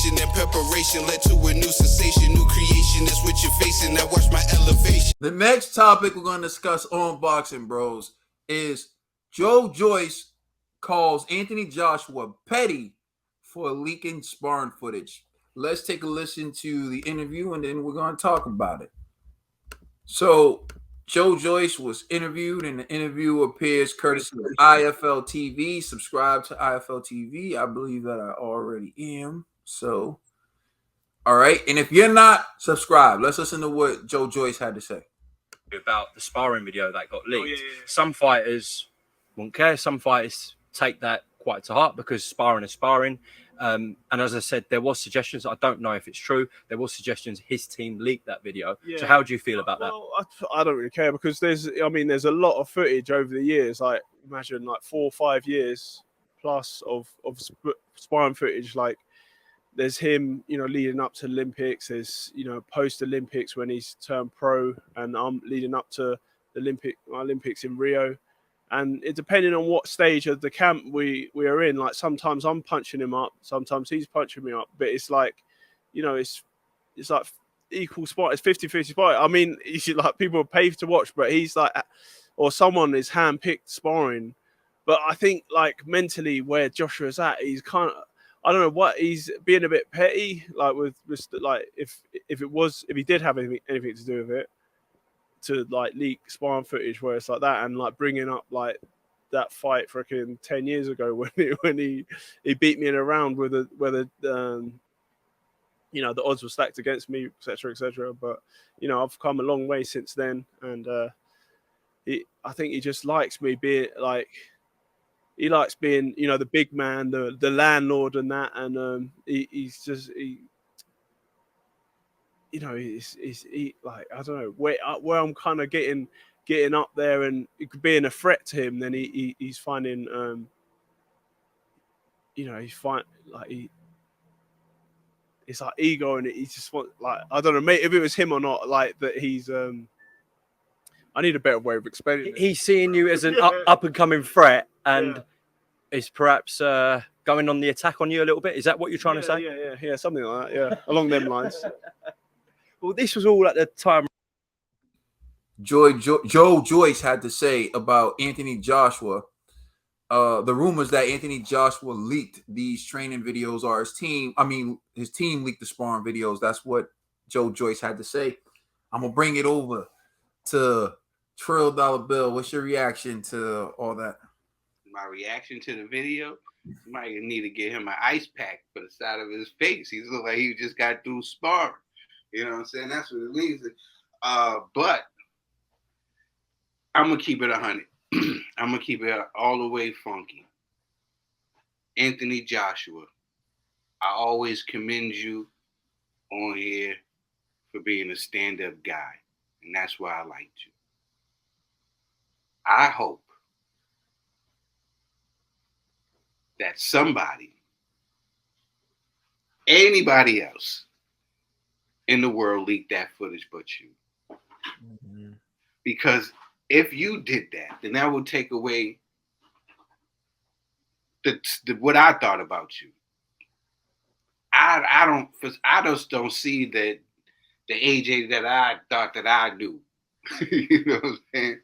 motivation and preparation led to a new sensation, new creation. That's what you're facing. Now watch my elevation. The next topic we're going to discuss on Boxing Bros is Joe Joyce calls Anthony Joshua petty for leaking sparring footage. Let's take a listen to the interview and then we're going to talk about it. So, Joe Joyce was interviewed, and the interview appears courtesy of IFL TV. Subscribe to IFL TV. I believe that I already am. So, all right. And if you're not subscribed, let's listen to what Joe Joyce had to say about the sparring video that got leaked. Some fighters won't care. Some fighters take that quite to heart because sparring is sparring. And as I said, there was suggestions. I don't know if it's true. There was suggestions his team leaked that video. Yeah. So how do you feel about that? I don't really care because there's a lot of footage over the years. Like imagine like 4 or 5 years plus of sparring footage. Like there's him, leading up to Olympics. There's post Olympics when he's turned pro, and I'm leading up to the Olympics in Rio. And it depending on what stage of the camp we are in, like sometimes I'm punching him up, sometimes he's punching me up. But it's like, it's like equal spot. It's 50-50 spot. I mean, like people pay to watch, but he's like, or someone is handpicked sparring. But I think like mentally where Joshua's at, he's kind of, I don't know what, he's being a bit petty. Like with like if he did have anything to do with it, to like leak sparring footage where it's like that, and like bringing up like that fight freaking 10 years ago when he beat me in a round where the odds were stacked against me, etc. But I've come a long way since then, and I think he just likes me being like, he likes being the big man, the landlord and that, and he's like, I don't know, where I'm kind of getting up there and being a threat to him, then he's finding it's like ego, and he just wants, like, I don't know, mate, if it was him or not, like that he's I need a better way of explaining it. He's seeing you as an up and coming threat, and is perhaps going on the attack on you a little bit. Is that what you're trying to say? Yeah, something like that. Yeah, along them lines. Well, this was all at the time. Joe Joyce had to say about Anthony Joshua. The rumors that Anthony Joshua leaked these training videos, or his team leaked the sparring videos. That's what Joe Joyce had to say. I'm going to bring it over to Trill Dollar Bill. What's your reaction to all that? My reaction to the video? Somebody need to get him an ice pack for the side of his face. He look like he just got through sparring. You know what I'm saying? That's what it means. But I'm going to keep it 100. I'm going to keep it all the way funky. Anthony Joshua, I always commend you on here for being a stand-up guy. And that's why I liked you. I hope that somebody, anybody else in the world leaked that footage but you. Mm-hmm. Because if you did that, then that would take away what I thought about you. I just don't see the AJ that I thought that I knew. You know what I'm saying?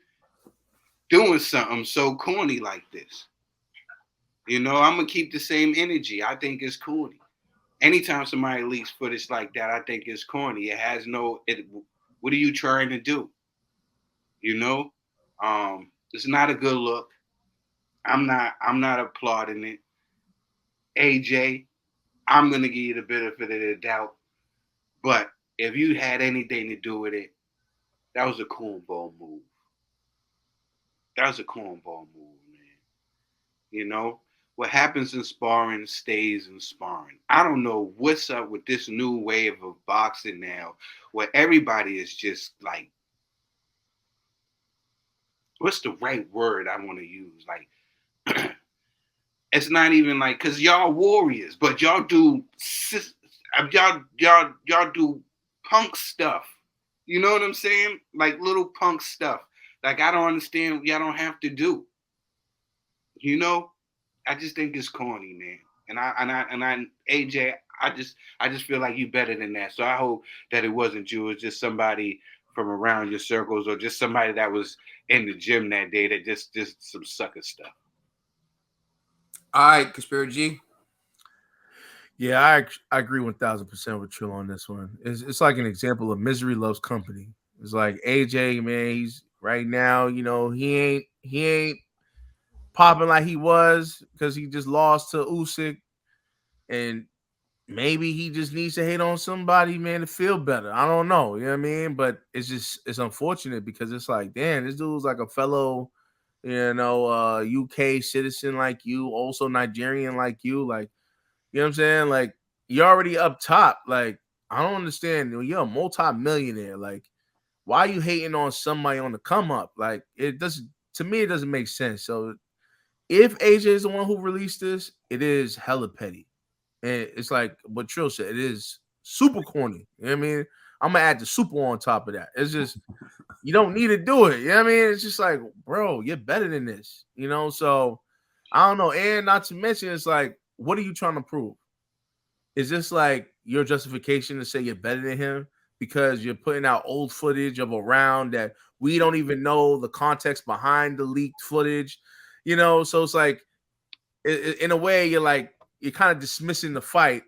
Doing something so corny like this. I'm going to keep the same energy. I think it's corny. Anytime somebody leaks footage like that, I think it's corny. It has what are you trying to do? It's not a good look. I'm not applauding it. AJ, I'm going to give you the benefit of the doubt. But if you had anything to do with it, that was a cornball move. Man. What happens in sparring stays in sparring. I don't know what's up with this new wave of boxing now, where everybody is just like, what's the right word I want to use? Like, it's not even like, cause y'all warriors, but y'all do punk stuff. You know what I'm saying? Like little punk stuff. Like I don't understand what y'all don't have to do. I just think it's corny, man. And AJ, I just feel like you better than that. So I hope that it wasn't you. It's just somebody from around your circles, or just somebody that was in the gym that day that just some sucker stuff. All right, Conspiracy G. Yeah, I agree 1000% with Trill on this one. It's like an example of misery loves company. It's like AJ, man, he's right now, he ain't popping like he was because he just lost to Usyk, and maybe he just needs to hate on somebody, man, to feel better. I don't know, you know what I mean? But it's unfortunate because it's like, damn, this dude's like a fellow, UK citizen like you, also Nigerian like you, like. You know what I'm saying? Like, you're already up top. Like, I don't understand. You're a multi-millionaire. Like, why are you hating on somebody on the come up? Like, it doesn't, to me, it doesn't make sense. So, if AJ is the one who released this, it is hella petty. And it's like what Trill said, it is super corny. You know what I mean? I'm going to add the super on top of that. It's just, you don't need to do it. You know what I mean? It's just like, bro, you're better than this. So I don't know. And not to mention, it's like, what are you trying to prove? Is this like your justification to say you're better than him because you're putting out old footage of a round that we don't even know the context behind the leaked footage? So it's like, in a way, you're kind of dismissing the fight,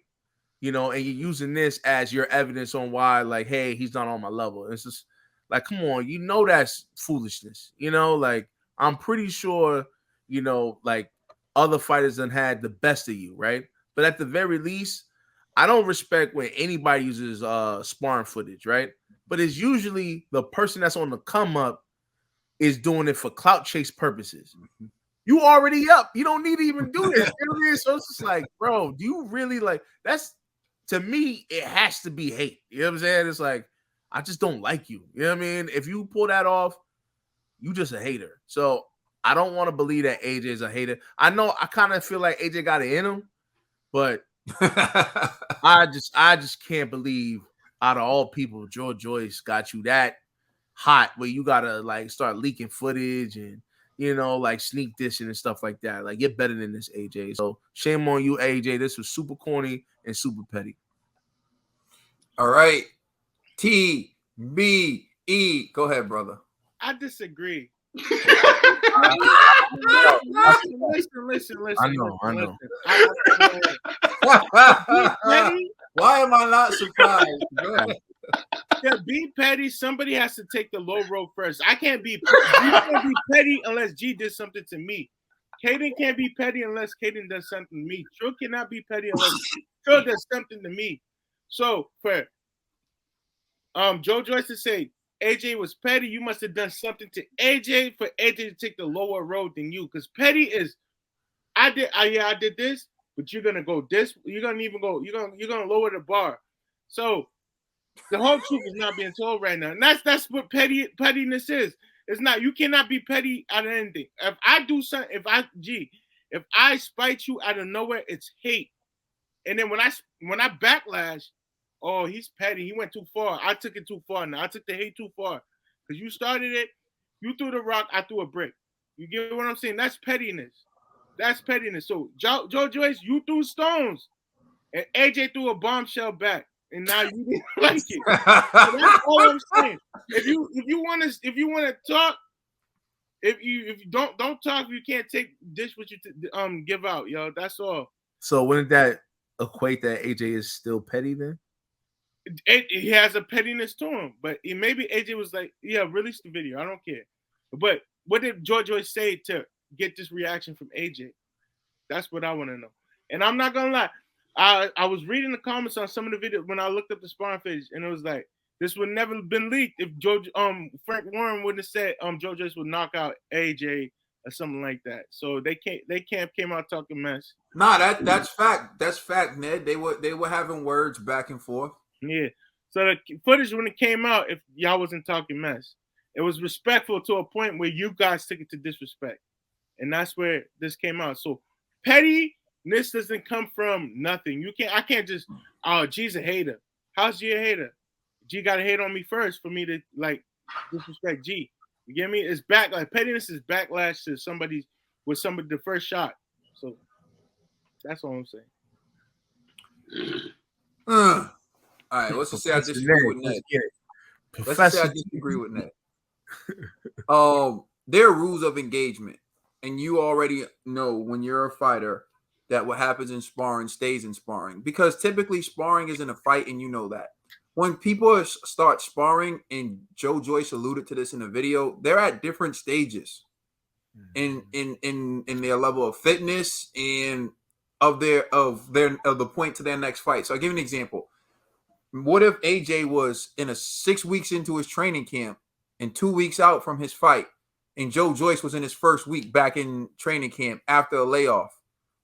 and you're using this as your evidence on why, like, hey, he's not on my level. It's just like, come on, that's foolishness. Like, I'm pretty sure, like, other fighters done had the best of you, right? But at the very least, I don't respect when anybody uses sparring footage, right? But it's usually the person that's on the come up is doing it for clout chase purposes. You already up. You don't need to even do this. So it's just like, bro, do you really like that's to me, it has to be hate. You know what I'm saying? It's like, I just don't like you. You know what I mean? If you pull that off, you just a hater. So I don't want to believe that AJ is a hater. I know I kind of feel like AJ got it in him, but I just can't believe out of all people, Joe Joyce got you that hot where you gotta like start leaking footage and like sneak dissing and stuff like that. Like, you're better than this, AJ. So shame on you, AJ. This was super corny and super petty. All right, TBE. Go ahead, brother. I disagree. Listen. I know. Why am I not surprised? To be petty, somebody has to take the low road first. I can't be petty unless G did something to me. Kaden can't be petty unless Kaden does something to me. Trill cannot be petty unless Trill does something to me. So for Joe Joyce to say AJ was petty, you must have done something to AJ for AJ to take the lower road than you. Because petty is, I did this, but you're gonna go this. You're gonna even go. You're gonna lower the bar. So the whole truth is not being told right now, and that's what pettiness is. It's not. You cannot be petty out of anything. If I do something, if I spite you out of nowhere, it's hate. And then when I backlash, oh, he's petty. He went too far. I took it too far. Now I took the hate too far because you started it. You threw the rock. I threw a brick. You get what I'm saying? That's pettiness. That's pettiness. So Joe Joyce, you threw stones, and AJ threw a bombshell back, and now you didn't like it. So that's all I'm saying. If you want to talk, if you don't talk, you can't take this what you give out, yo. That's all. So wouldn't that equate that AJ is still petty then? He has a pettiness to him, but maybe AJ was like, yeah, release the video. I don't care. But what did Joe Joyce say to get this reaction from AJ? That's what I want to know. And I'm not gonna lie, I was reading the comments on some of the videos when I looked up the sparring footage, and it was like, this would never have been leaked if Frank Warren wouldn't have said Joe Joyce would knock out AJ or something like that. So they came out talking mess. Nah, that's fact. That's fact, Ned. They were having words back and forth. Yeah. So the footage when it came out, if y'all wasn't talking mess, it was respectful to a point where you guys took it to disrespect. And that's where this came out. So pettiness doesn't come from nothing. I can't just, oh, G's a hater. How's G a hater? G got to hate on me first for me to like disrespect G. You get me? It's back, like pettiness is backlash to somebody the first shot. So That's all I'm saying. All right, let's just say I disagree with Ned. Let's just say I disagree with Ned. There are rules of engagement, and you already know when you're a fighter that what happens in sparring stays in sparring, because typically sparring isn't a fight, and you know that. When people start sparring, and Joe Joyce alluded to this in the video, they're at different stages in their level of fitness and of the point to their next fight. So I'll give you an example. What if AJ was 6 weeks into his training camp and 2 weeks out from his fight, and Joe Joyce was in his first week back in training camp after a layoff,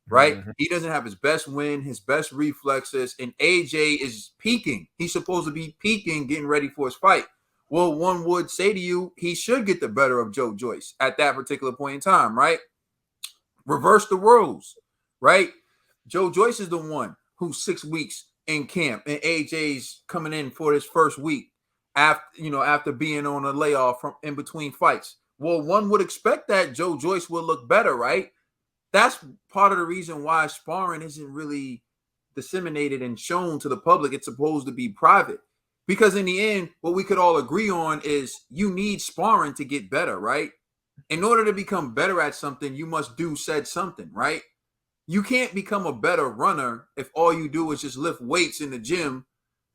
right? Mm-hmm. He doesn't have his best win, his best reflexes, and AJ is peaking. He's supposed to be peaking, getting ready for his fight. Well, one would say to you, he should get the better of Joe Joyce at that particular point in time, right? Reverse the roles, right? Joe Joyce is the one who's 6 weeks in camp, and AJ's coming in for his first week after being on a layoff from in between fights. Well, one would expect that Joe Joyce will look better, right? That's part of the reason why sparring isn't really disseminated and shown to the public. It's supposed to be private, because in the end, what we could all agree on is you need sparring to get better, right? In order to become better at something, you must do said something, right? You can't become a better runner if all you do is just lift weights in the gym,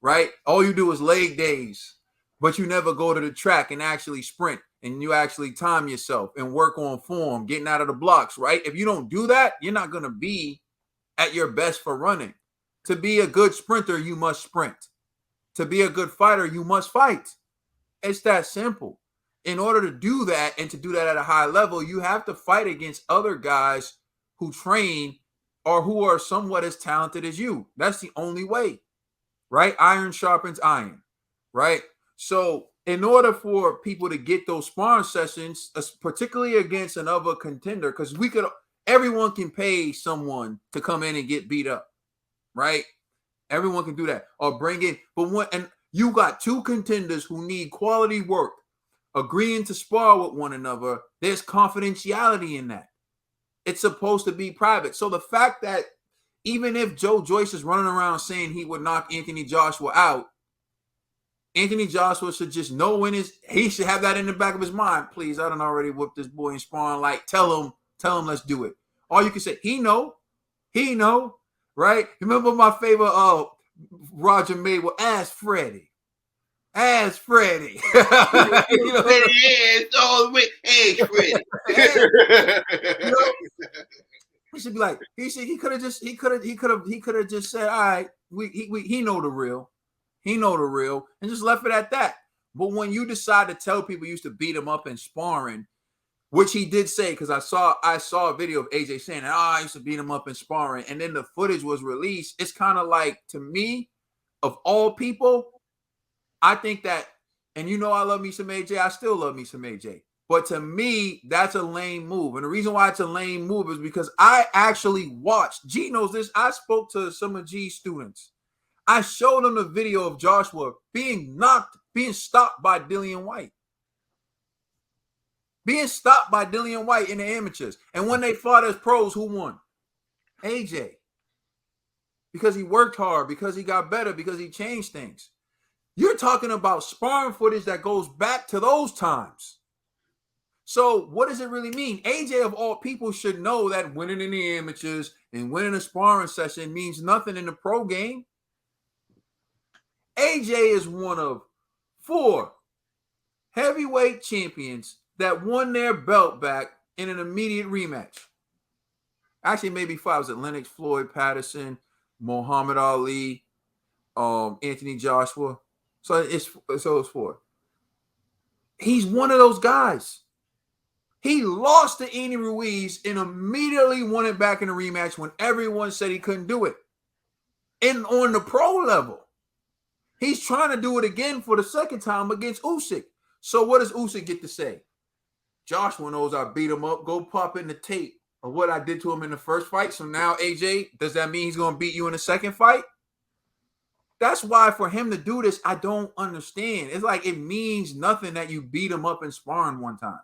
right? All you do is leg days, but you never go to the track and actually sprint, and you actually time yourself and work on form, getting out of the blocks, right? If you don't do that, you're not going to be at your best for running. To be a good sprinter, you must sprint. To be a good fighter, you must fight. It's that simple. In order to do that, and to do that at a high level, you have to fight against other guys who train or who are somewhat as talented as you. That's the only way, right? Iron sharpens iron, right? So in order for people to get those sparring sessions, particularly against another contender, because everyone can pay someone to come in and get beat up, right? Everyone can do that or bring in. And you got two contenders who need quality work agreeing to spar with one another. There's confidentiality in that. It's supposed to be private. So the fact that even if Joe Joyce is running around saying he would knock Anthony Joshua out, Anthony Joshua should just know he should have that in the back of his mind. Please, I done already whipped this boy in sparring. Like, tell him, let's do it. All you can say, he know, right? Remember my favorite Roger Mayweather, ask Freddie. Ask Freddie. You know, Hey, Freddie. He should be like, he could have just said, all right, he know the real. He know the real, and just left it at that. But when you decide to tell people you used to beat him up in sparring, which he did say, because I saw a video of AJ saying, I used to beat him up in sparring, and then the footage was released. It's kind of like, to me, of all people, I think that, and I love me some AJ. I still love me some AJ. But to me, that's a lame move. And the reason why it's a lame move is because I actually watched. G knows this. I spoke to some of G's students. I showed them the video of Joshua being stopped by Dillian White. Being stopped by Dillian White in the amateurs. And when they fought as pros, who won? AJ. Because he worked hard, because he got better, because he changed things. You're talking about sparring footage that goes back to those times. So what does it really mean? AJ, of all people, should know that winning in the amateurs and winning a sparring session means nothing in the pro game. AJ is one of 4 heavyweight champions that won their belt back in an immediate rematch. Actually, maybe 5. Was it Lennox, Floyd, Patterson, Muhammad Ali, Anthony Joshua? So it's 4. He's one of those guys. He lost to Andy Ruiz and immediately won it back in a rematch when everyone said he couldn't do it. And on the pro level, he's trying to do it again for the second time against Usyk. So what does Usyk get to say? Joshua knows I beat him up. Go pop in the tape of what I did to him in the first fight. So now, AJ, does that mean he's going to beat you in the second fight? That's why for him to do this, I don't understand. It's like it means nothing that you beat him up in sparring one time.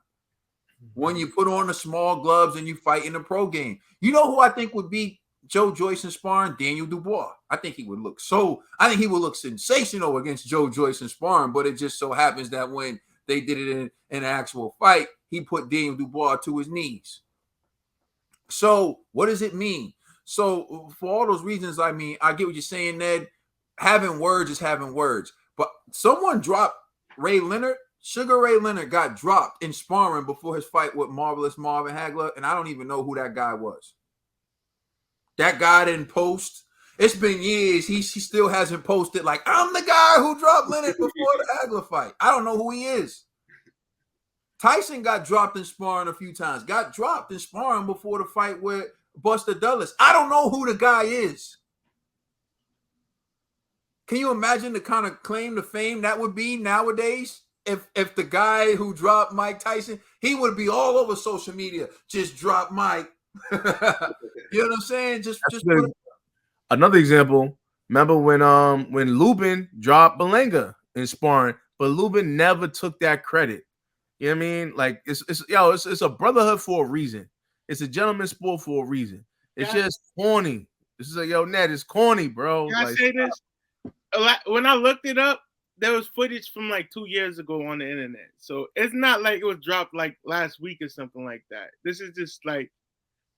When you put on the small gloves and you fight in the pro game. You know who I think would be Joe Joyce in sparring Daniel Dubois. I think he would look sensational against Joe Joyce in sparring, but it just so happens that when they did it in an actual fight, he put Daniel Dubois to his knees. So what does it mean? So for all those reasons, I mean, I get what you're saying, Ned. Having words is having words. But someone dropped Ray Leonard. Sugar Ray Leonard got dropped in sparring before his fight with Marvelous Marvin Hagler, and I don't even know who that guy was. That guy didn't post. It's been years. He still hasn't posted like, I'm the guy who dropped Leonard before the Hagler fight. I don't know who he is. Tyson got dropped in sparring a few times. Got dropped in sparring before the fight with Buster Douglas. I don't know who the guy is. Can you imagine the kind of claim to fame that would be nowadays? If the guy who dropped Mike Tyson, he would be all over social media. Just drop Mike. You know what I'm saying? Just another example. Remember when Lubin dropped Belenga in sparring, but Lubin never took that credit. You know what I mean? Like it's a brotherhood for a reason. It's a gentleman's sport for a reason. It's just corny. This is like, yo, Ned, it's corny, bro. Can I say this? When I looked it up, there was footage from like 2 years ago on the internet. So it's not like it was dropped like last week or something like that. This is just like,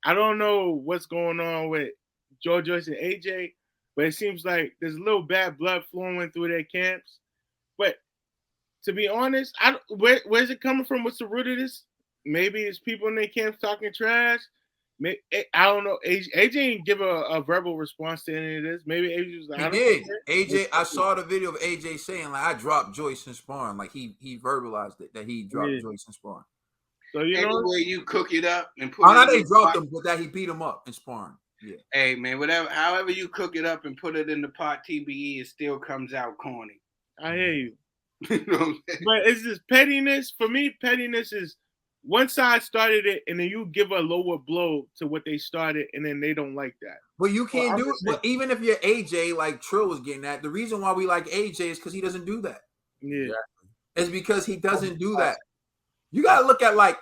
I don't know what's going on with Joe Joyce and AJ, but it seems like there's a little bad blood flowing through their camps. But to be honest, where's it coming from? What's the root of this? Maybe it's people in their camps talking trash. I don't know. AJ didn't give a verbal response to any of this. Maybe AJ was like, he did. AJ, I saw the video of AJ saying like, I dropped Joyce in sparring. Like he verbalized it that he dropped Joyce in sparring. So you know, way you cook it up and put. Not they dropped him, but that he beat him up in sparring. Yeah. Hey man, however you cook it up and put it in the pot TBE, it still comes out corny. I hear you. You know what I'm saying? But it's just pettiness. For me, pettiness is one side started it, and then you give a lower blow to what they started, and then they don't like that. But you can't do it. But even if you're AJ, like Trill was getting at, the reason why we like AJ is because he doesn't do that. Yeah. It's because he doesn't do that. You got to look at like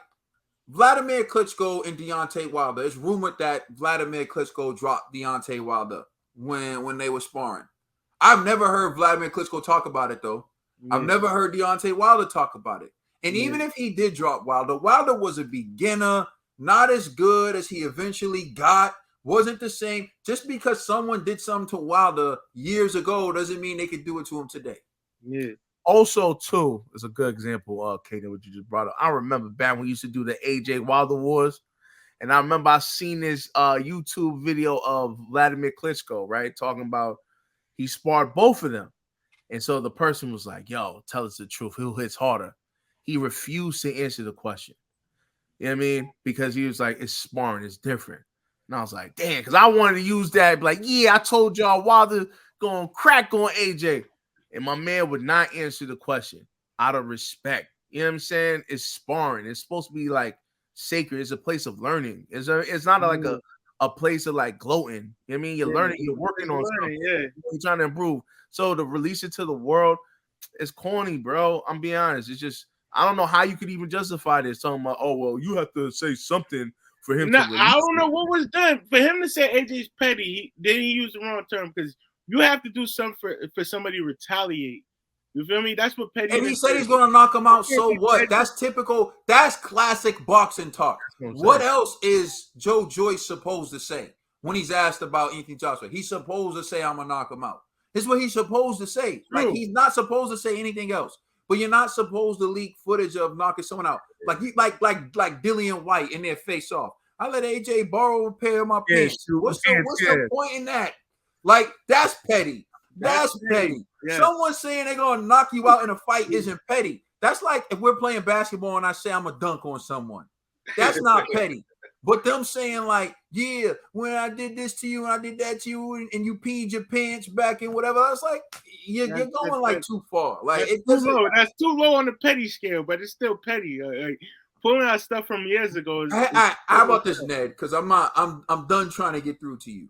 Vladimir Klitschko and Deontay Wilder. It's rumored that Vladimir Klitschko dropped Deontay Wilder when they were sparring. I've never heard Vladimir Klitschko talk about it, though. I've never heard Deontay Wilder talk about it. And even if he did drop Wilder was a beginner, not as good as he eventually got, wasn't the same. Just because someone did something to Wilder years ago doesn't mean they could do it to him today. Yeah. Also, too, is a good example, Kaden, what you just brought up. I remember back when we used to do the AJ Wilder Wars, and I remember I seen this YouTube video of Vladimir Klitschko, right, talking about he sparred both of them. And so the person was like, yo, tell us the truth. Who hits harder? He refused to answer the question. You know what I mean? Because he was like, it's sparring, it's different. And I was like, damn, because I wanted to use that. Like, yeah, I told y'all Wilder going crack on AJ. And my man would not answer the question out of respect. You know what I'm saying? It's sparring. It's supposed to be like sacred. It's a place of learning. It's not like a place of like gloating. You know what I mean? You're learning, you're working on something. Yeah. You're trying to improve. So to release it to the world, it's corny, bro. I'm being honest. It's just, I don't know how you could even justify this. Talking about, oh, well, you have to say something for him to release I don't know what was done. For him to say AJ's petty, then he used the wrong term because you have to do something for somebody to retaliate. You feel me? That's what petty. And he said he's going to knock him out. So what? That's typical. That's classic boxing talk. What else is Joe Joyce supposed to say when he's asked about Anthony Joshua? He's supposed to say, I'm going to knock him out. This is what he's supposed to say. Like, he's not supposed to say anything else. But you're not supposed to leak footage of knocking someone out. Like Dillian White in their face off. I let AJ borrow a pair of my pants. What's the point in that? Like, that's petty. That's petty. Yeah. Someone saying they're going to knock you out in a fight isn't petty. That's like if we're playing basketball and I say I'm going to dunk on someone. That's not petty. But them saying like, yeah, when I did this to you and I did that to you and you peed your pants back and whatever, I was like, you're going like too far. Like that's too low. That's too low on the petty scale, but it's still petty. Like pulling out stuff from years ago. How about this, Ned? Because I'm done trying to get through to you.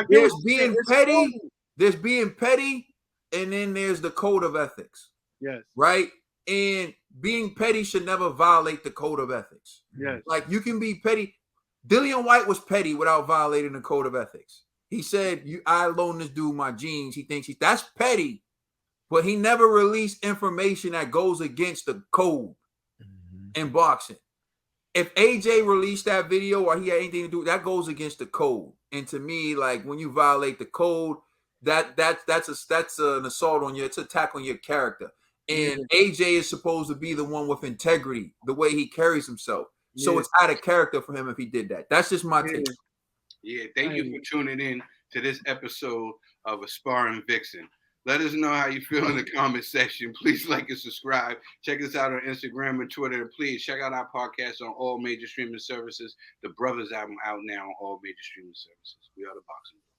There's being petty. There's being petty, and then there's the code of ethics. Yes. Right? And being petty should never violate the code of ethics. Yes. Like you can be petty. Dillian White was petty without violating the code of ethics. He said, I loaned this dude my jeans. He thinks that's petty, but he never released information that goes against the code in boxing. If AJ released that video or he had anything to do, that goes against the code. And to me, like when you violate the code, that's an assault on you. It's an attack on your character. And AJ is supposed to be the one with integrity, the way he carries himself. So it's out of character for him if he did that. That's just my take. Yeah, thank you for tuning in to this episode of A Sparring Vixen. Let us know how you feel in the comment section. Please like and subscribe. Check us out on Instagram and Twitter. And please check out our podcast on all major streaming services. The Brothers album out now on all major streaming services. We are the Boxing Brothers.